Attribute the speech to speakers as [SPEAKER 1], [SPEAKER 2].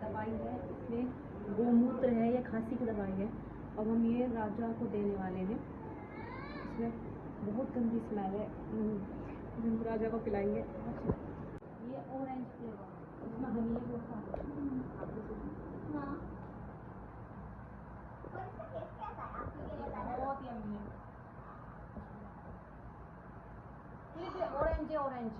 [SPEAKER 1] दवाई है, इसमें गोमूत्र है, ये खांसी की दवाई है। अब हम ये राजा को देने वाले हैं। इसमें बहुत गंदी स्मेल है, हम राजा को पिलाएंगे। ये ऑरेंज फ्लेवर, इसमें हनी है बहुत सारा। बहुत यम्मी है। ऑरेंज है, ऑरेंज।